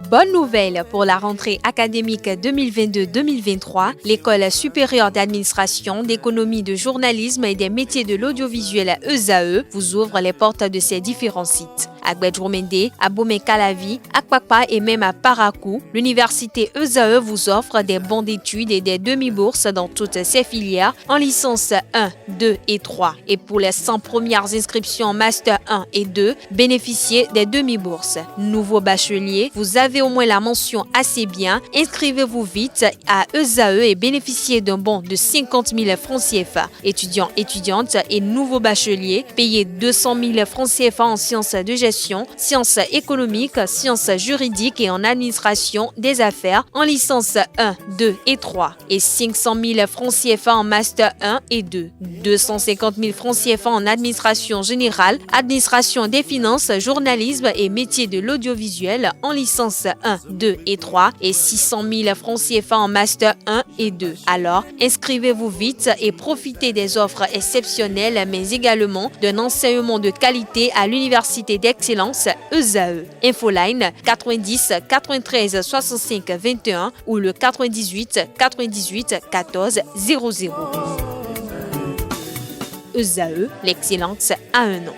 Bonne nouvelle pour la rentrée académique 2022-2023, l'École supérieure d'administration, d'économie, de journalisme et des métiers de l'audiovisuel ESAE vous ouvre les portes de ses différents sites. À Gbedjomende, à Bomé-Calavi, à Kpakpa et même à Parakou, l'université ESAE vous offre des bons d'études et des demi-bourses dans toutes ses filières en licence 1, 2 et 3. Et pour les 100 premières inscriptions en master 1 et 2, bénéficiez des demi-bourses. Nouveau bachelier, vous avez au moins la mention assez bien. Inscrivez-vous vite à ESAE et bénéficiez d'un bon de 50 000 francs CFA. Étudiants, étudiantes et nouveaux bacheliers, payez 200 000 francs CFA en sciences de gestion, sciences économiques, sciences juridiques et en administration des affaires en licence 1, 2 et 3 et 500 000 francs CFA en master 1 et 2, 250 000 francs CFA en administration générale, administration des finances, journalisme et métiers de l'audiovisuel en licence 1, 2 et 3 et 600 000 francs CFA en master 1 et 2. Alors, inscrivez-vous vite et profitez des offres exceptionnelles mais également d'un enseignement de qualité à l'université d'excellence ESAE. Infoline 90 93 65 21 ou le 98 98 14 00. ESAE, l'excellence a un nom.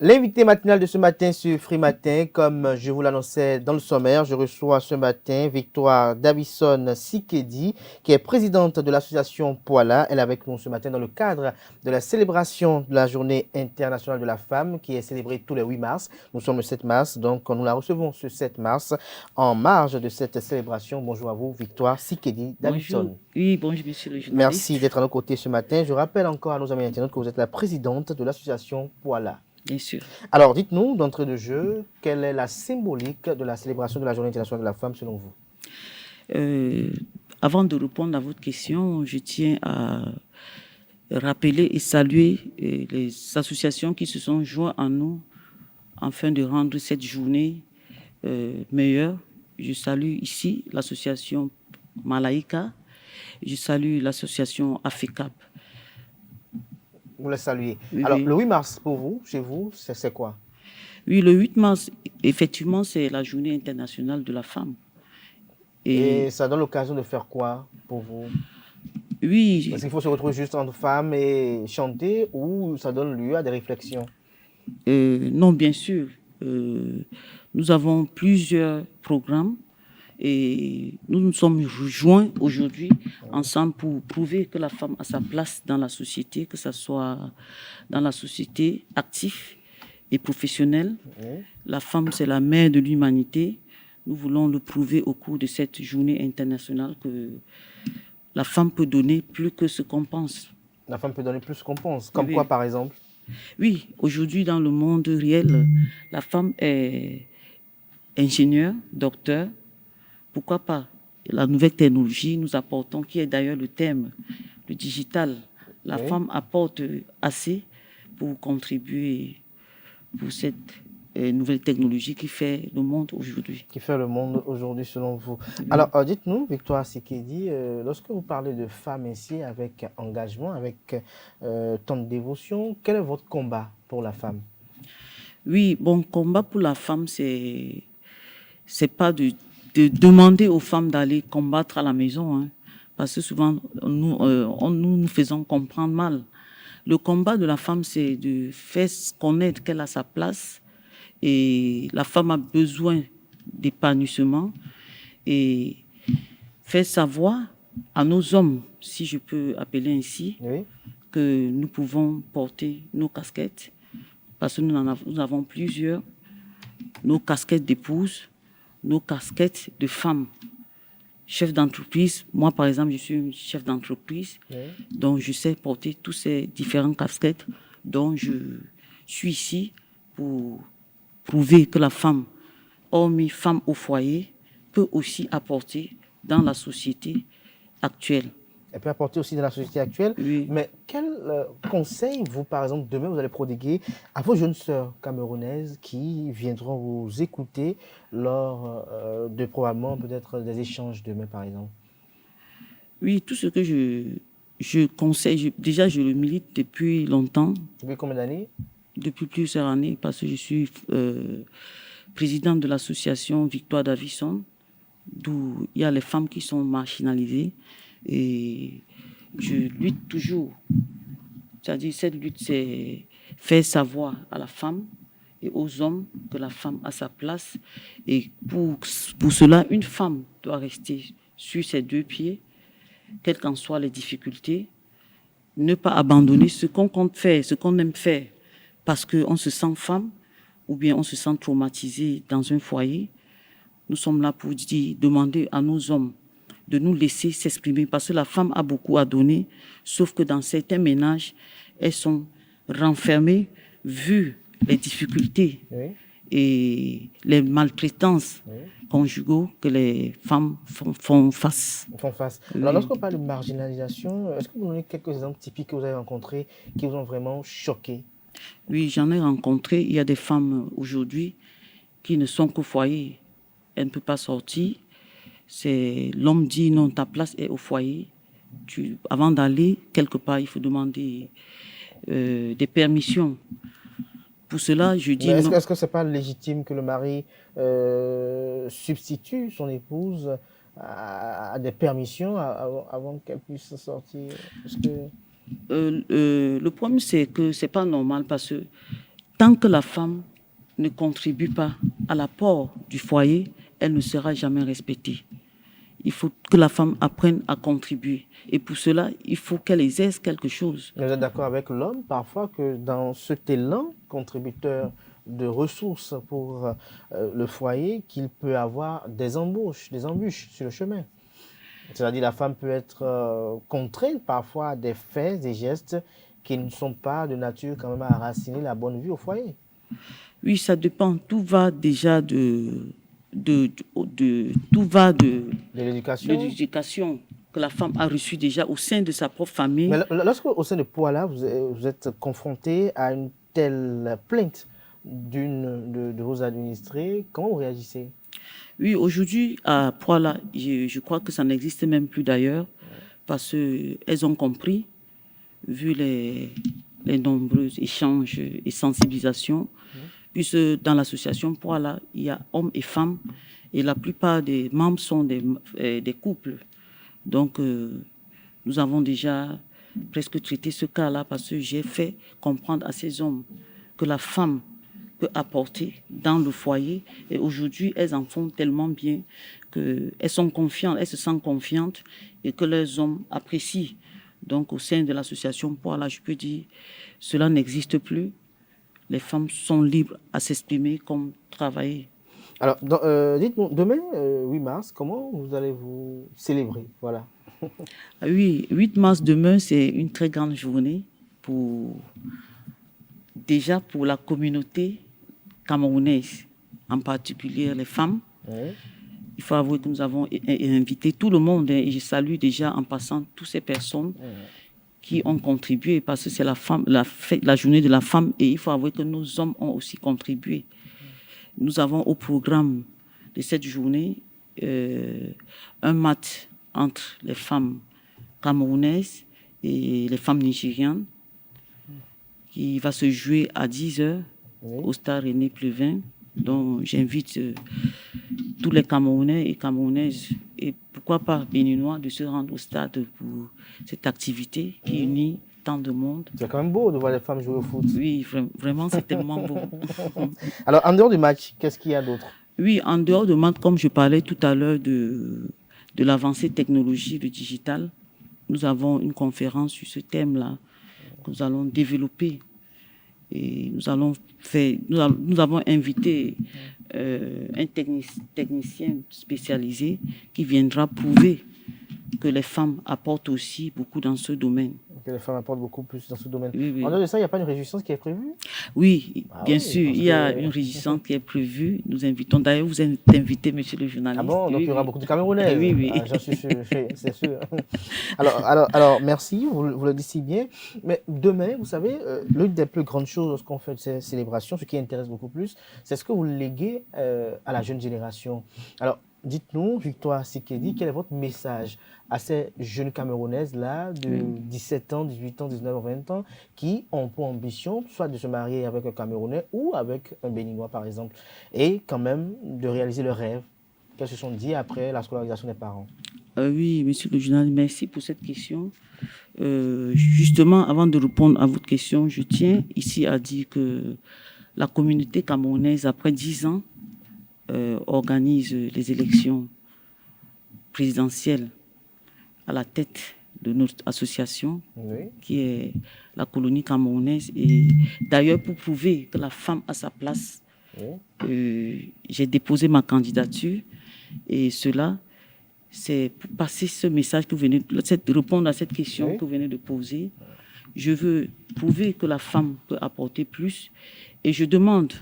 L'invité matinal de ce matin sur Free Matin, comme je vous l'annonçais dans le sommaire, je reçois ce matin Victoire Davison Sikedi, qui est présidente de l'association Poala. Elle est avec nous ce matin dans le cadre de la célébration de la Journée internationale de la femme, qui est célébrée tous les 8 mars. Nous sommes le 7 mars, donc nous la recevons ce 7 mars en marge de cette célébration. Bonjour à vous, Victoire Sikedi Davison. Bonjour. Oui, bonjour, monsieur le journaliste. Merci d'être à nos côtés ce matin. Je rappelle encore à nos amis internautes que vous êtes la présidente de l'association Poala. Bien sûr. Alors, dites-nous, d'entrée de jeu, quelle est la symbolique de la célébration de la Journée internationale de la femme selon vous? Avant de répondre à votre question, je tiens à rappeler et saluer les associations qui se sont jointes à nous afin de rendre cette journée meilleure. Je salue ici l'association Malaika, je salue l'association AFECAP. Vous les saluez. Oui, alors, oui. Le 8 mars, pour vous, chez vous, c'est quoi? Oui, le 8 mars, effectivement, c'est la Journée internationale de la femme. Et ça donne l'occasion de faire quoi pour vous? Oui. Est-ce qu'il faut se retrouver juste entre femmes et chanter ou ça donne lieu à des réflexions? Non, bien sûr. Nous avons plusieurs programmes et nous nous sommes joints aujourd'hui ensemble pour prouver que la femme a sa place dans la société, que ce soit dans la société active et professionnelle. La femme, c'est la mère de l'humanité. Nous voulons le prouver au cours de cette journée internationale que la femme peut donner plus que ce qu'on pense. La femme peut donner plus qu'on pense. Comme Oui. quoi, par exemple? Oui, aujourd'hui, dans le monde réel, la femme est ingénieure, docteur. Pourquoi pas? La nouvelle technologie, nous apportons, qui est d'ailleurs le thème, le digital. La femme apporte assez pour contribuer pour cette nouvelle technologie qui fait le monde aujourd'hui. Qui fait le monde aujourd'hui, selon vous. Alors, dites-nous, Victoire Sikedi, lorsque vous parlez de femmes ici avec engagement, avec tant de dévotion, quel est votre combat pour la femme? Oui, bon, combat pour la femme, c'est pas de demander aux femmes d'aller combattre à la maison, hein, parce que souvent, nous faisons comprendre mal. Le combat de la femme, c'est de faire connaître qu'elle a sa place et la femme a besoin d'épanouissement et faire savoir à nos hommes, si je peux appeler ainsi, que nous pouvons porter nos casquettes, parce que nous avons plusieurs, nos casquettes d'épouse, nos casquettes de femmes. Chef d'entreprise, moi par exemple, je suis chef d'entreprise, donc je sais porter tous ces différentes casquettes, donc je suis ici pour prouver que la femme, hormis femme au foyer, peut aussi apporter dans la société actuelle. Elle peut apporter aussi dans la société actuelle. Oui. Mais quel conseil, vous, par exemple, demain, vous allez prodiguer à vos jeunes sœurs camerounaises qui viendront vous écouter lors de probablement peut-être des échanges demain, par exemple? Oui, tout ce que je conseille, déjà je le milite depuis longtemps. Depuis combien d'années? Depuis plusieurs années, parce que je suis présidente de l'association Victoire Davison, d'où il y a les femmes qui sont marginalisées. Et je lutte toujours. C'est-à-dire, cette lutte, c'est faire savoir à la femme et aux hommes que la femme a sa place. Et pour cela, une femme doit rester sur ses deux pieds, quelles qu'en soient les difficultés, ne pas abandonner ce qu'on compte faire, ce qu'on aime faire, parce qu'on se sent femme ou bien on se sent traumatisé dans un foyer. Nous sommes là pour demander à nos hommes de nous laisser s'exprimer, parce que la femme a beaucoup à donner, sauf que dans certains ménages, elles sont renfermées, vu les difficultés et les maltraitances conjugaux que les femmes font face. Alors, lorsqu'on parle de marginalisation, est-ce que vous donnez quelques exemples typiques que vous avez rencontrés qui vous ont vraiment choqué? Oui, j'en ai rencontré. Il y a des femmes aujourd'hui qui ne sont qu'au foyer. Elles ne peuvent pas sortir. L'homme dit non, ta place est au foyer. Avant d'aller quelque part, il faut demander des permissions. Pour cela, je dis non. Est-ce que ce n'est pas légitime que le mari substitue son épouse à des permissions avant qu'elle puisse sortir? Le problème, c'est que ce n'est pas normal, parce que tant que la femme ne contribue pas à l'apport du foyer, elle ne sera jamais respectée. Il faut que la femme apprenne à contribuer. Et pour cela, il faut qu'elle exerce quelque chose. Vous êtes d'accord avec l'homme, parfois, que dans cet élan contributeur de ressources pour le foyer, qu'il peut avoir des embûches sur le chemin? C'est-à-dire la femme peut être contrainte parfois à des faits, des gestes qui ne sont pas de nature quand même à raciner la bonne vie au foyer. Oui, ça dépend. Tout va déjà de l'éducation que la femme a reçue déjà au sein de sa propre famille. Mais lorsque, au sein de Poala, vous êtes confronté à une telle plainte d'une de vos administrés, comment vous réagissez? Oui, aujourd'hui, à Poala, je crois que ça n'existe même plus d'ailleurs, parce qu'elles ont compris, vu les nombreux échanges et sensibilisations, puisque dans l'association Poala, il y a hommes et femmes, et la plupart des membres sont des couples. Donc, nous avons déjà presque traité ce cas-là, parce que j'ai fait comprendre à ces hommes que la femme peut apporter dans le foyer. Et aujourd'hui, elles en font tellement bien qu'elles sont confiantes, elles se sentent confiantes et que leurs hommes apprécient. Donc, au sein de l'association Poala, je peux dire, cela n'existe plus. Les femmes sont libres à s'exprimer comme travailler. Alors, dites-moi, demain, 8 mars, comment vous allez vous célébrer? Voilà. Oui, 8 mars, demain, c'est une très grande journée déjà pour la communauté camerounaise, en particulier les femmes. Oui. Il faut avouer que nous avons invité tout le monde, et je salue déjà en passant toutes ces personnes qui ont contribué, parce que c'est la journée de la femme, et il faut avouer que nos hommes ont aussi contribué. Nous avons au programme de cette journée un match entre les femmes camerounaises et les femmes nigérianes qui va se jouer à 10h au stade René Pleuvin. Donc j'invite tous les Camerounais et Camerounaises, et pourquoi pas Béninois, de se rendre au stade pour cette activité qui unit tant de monde. C'est quand même beau de voir les femmes jouer au foot. Oui, vraiment, c'est tellement beau. Alors, en dehors du match, qu'est-ce qu'il y a d'autre? Oui, en dehors du match, comme je parlais tout à l'heure de l'avancée technologique, du digital, nous avons une conférence sur ce thème-là que nous allons développer. Et nous avons invité un technicien spécialisé qui viendra prouver que les femmes apportent aussi beaucoup dans ce domaine. Que les femmes apportent beaucoup plus dans ce domaine. Oui. En dehors de ça, il n'y a pas une réjouissance qui est prévue? Oui, bien sûr, il y a une réjouissance qui est prévue. Nous invitons, d'ailleurs, vous êtes invité, monsieur le journaliste. Ah bon, donc il y aura beaucoup de Camerounais. Oui. J'en suis sûr, c'est sûr. Alors, merci, vous le dites si bien. Mais demain, vous savez, l'une des plus grandes choses lorsqu'on fait ces célébrations, ce qui intéresse beaucoup plus, c'est ce que vous léguez à la jeune génération. Alors, dites-nous, Victoire Sikedi, quel est votre message à ces jeunes Camerounaises-là de 17 ans, 18 ans, 19 20 ans, qui ont pour ambition soit de se marier avec un Camerounais ou avec un Béninois, par exemple, et quand même de réaliser leur rêve qu'elles se sont dit après la scolarisation des parents? Oui, monsieur le journaliste, merci pour cette question. Justement, avant de répondre à votre question, je tiens ici à dire que la communauté camerounaise, après 10 ans, organise les élections présidentielles à la tête de notre association, qui est la colonie camerounaise. Et d'ailleurs, pour prouver que la femme a sa place, j'ai déposé ma candidature. Et cela, c'est pour passer ce message que vous venez, répondre à cette question que vous venez de poser. Je veux prouver que la femme peut apporter plus. Et je demande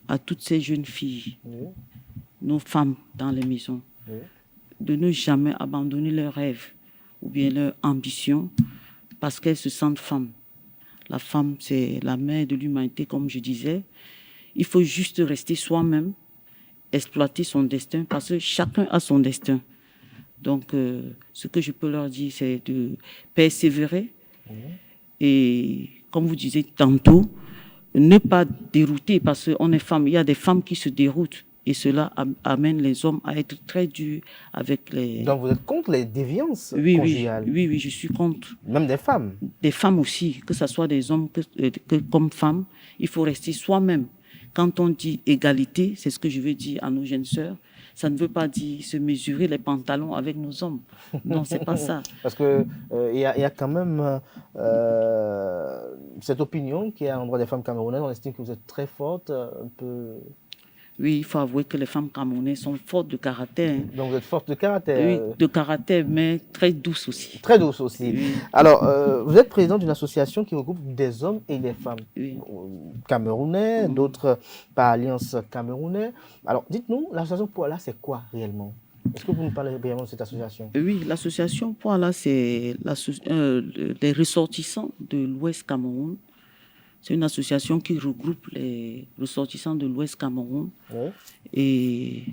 à toutes ces jeunes filles, nos femmes dans les maisons, de ne jamais abandonner leurs rêves ou bien leurs ambitions parce qu'elles se sentent femmes. La femme, c'est la mère de l'humanité, comme je disais. Il faut juste rester soi-même, exploiter son destin parce que chacun a son destin. Donc, ce que je peux leur dire, c'est de persévérer et, comme vous disiez tantôt, ne pas dérouter parce qu'on est femme. Il y a des femmes qui se déroutent et cela amène les hommes à être très durs avec les... Donc, vous êtes contre les déviances conjugales? Oui, je suis contre. Même des femmes? Des femmes aussi, que ce soit des hommes comme femmes. Il faut rester soi-même. Quand on dit égalité, c'est ce que je veux dire à nos jeunes sœurs, ça ne veut pas dire se mesurer les pantalons avec nos hommes. Non, c'est pas ça. Parce que il y a quand même cette opinion qui est à l'endroit des femmes camerounaises. On estime que vous êtes très forte, un peu... Oui, il faut avouer que les femmes camerounaises sont fortes de caractère. Donc vous êtes forte de caractère? Oui, de caractère, mais très douce aussi. Très douce aussi. Oui. Alors, vous êtes président d'une association qui regroupe des hommes et des femmes camerounais, d'autres par alliance camerounais. Alors, dites-nous, l'association Poala, c'est quoi réellement? Est-ce que vous nous parlez brièvement de cette association? Oui, l'association Poala, c'est les ressortissants de l'Ouest Cameroun. C'est une association qui regroupe les ressortissants de l'Ouest Cameroun. Et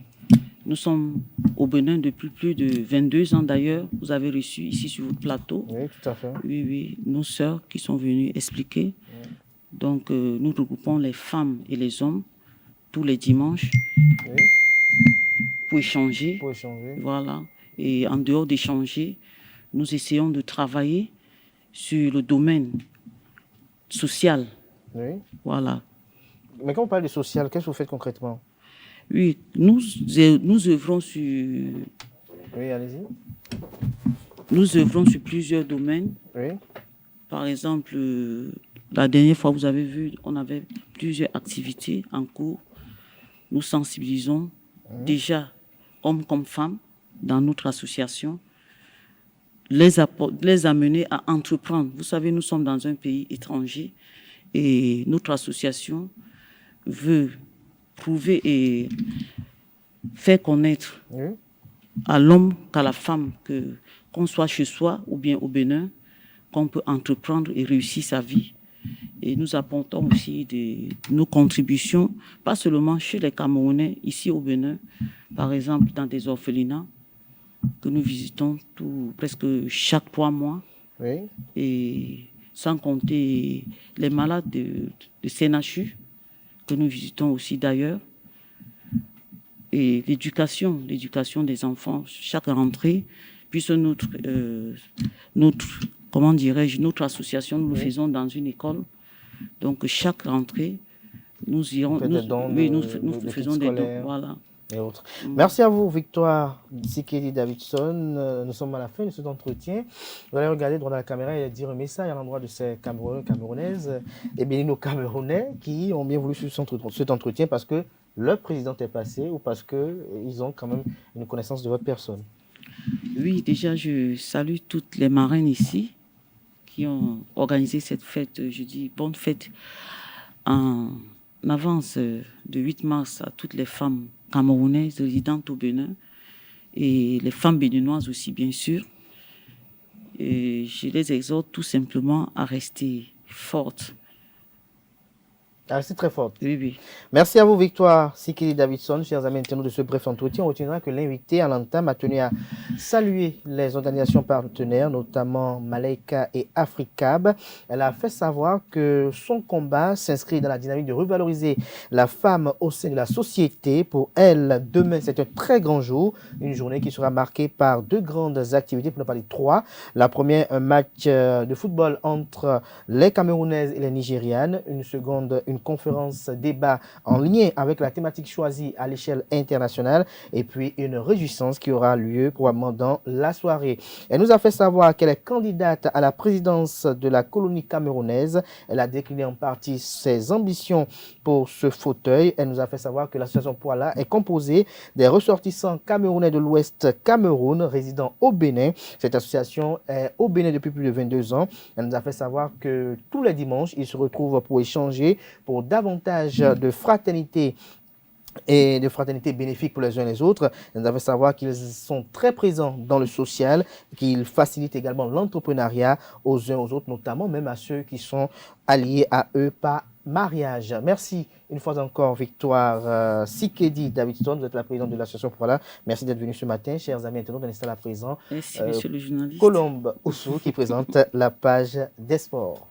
nous sommes au Bénin depuis plus de 22 ans d'ailleurs. Vous avez reçu ici sur votre plateau. Oui, tout à fait. Oui, nos sœurs qui sont venues expliquer. Donc, nous regroupons les femmes et les hommes tous les dimanches pour échanger. Voilà. Et en dehors d'échanger, nous essayons de travailler sur le domaine social. Oui. Voilà. Mais quand on parle de social, qu'est-ce que vous faites concrètement? Oui, nous œuvrons sur... Oui, allez-y. Nous œuvrons sur plusieurs domaines. Oui. Par exemple, la dernière fois, vous avez vu, on avait plusieurs activités en cours. Nous sensibilisons déjà hommes comme femmes dans notre association, les amener à entreprendre. Vous savez, nous sommes dans un pays étranger et notre association veut prouver et faire connaître à l'homme qu'à la femme qu'on soit chez soi ou bien au Bénin, qu'on peut entreprendre et réussir sa vie. Et nous apportons aussi nos contributions, pas seulement chez les Camerounais, ici au Bénin, par exemple dans des orphelinats que nous visitons presque chaque 3 mois. Oui. Et sans compter les malades de CNHU, que nous visitons aussi d'ailleurs. Et l'éducation des enfants, chaque rentrée, puisque notre association, nous le faisons dans une école. Donc, chaque rentrée, nous irons, nous faisons des dons. Voilà. Et autres. Merci à vous, Victoire Sikedi Davidson. Nous sommes à la fin de cet entretien. Vous allez regarder droit dans la caméra et dire un message à l'endroit de ces Camerounais, Camerounaises et bien nos Camerounais qui ont bien voulu suivre cet entretien parce que leur président est passé ou parce qu'ils ont quand même une connaissance de votre personne. Oui, déjà, je salue toutes les marraines ici qui ont organisé cette fête. Je dis bonne fête en avance de 8 mars à toutes les femmes camerounaises résidentes au Bénin et les femmes béninoises aussi, bien sûr. Et je les exhorte tout simplement à rester fortes Ah, c'est très fort. Oui, oui. Merci à vous, Victoire Sikili Davidson. Chers amis internautes de ce bref entretien, on retiendra que l'invité à l'entame a tenu à saluer les organisations partenaires, notamment Malaika et Africab. Elle a fait savoir que son combat s'inscrit dans la dynamique de revaloriser la femme au sein de la société. Pour elle, demain, c'est un très grand jour, une journée qui sera marquée par deux grandes activités, pour ne pas dire trois. La première, un match de football entre les Camerounaises et les Nigérianes. Une seconde, une conférence débat en lien avec la thématique choisie à l'échelle internationale. Et puis une réjouissance qui aura lieu probablement dans la soirée. Elle nous a fait savoir qu'elle est candidate à la présidence de la colonie camerounaise. Elle a décliné en partie ses ambitions pour ce fauteuil. Elle nous a fait savoir que l'association Poala est composée des ressortissants camerounais de l'Ouest Cameroun résidant au Bénin. Cette association est au Bénin depuis plus de 22 ans. Elle nous a fait savoir que tous les dimanches, ils se retrouvent pour échanger pour davantage de fraternité et de fraternité bénéfique pour les uns et les autres. Nous avons savoir qu'ils sont très présents dans le social, qu'ils facilitent également l'entrepreneuriat aux uns aux autres, notamment même à ceux qui sont alliés à eux par mariage. Merci une fois encore, Victoire Sikedi Davidson, vous êtes la présidente de l'association Poala. Merci d'être venu ce matin, chers amis internautes. On est à présent. Merci, monsieur le journaliste. Colombe Oussou qui présente la page des sports.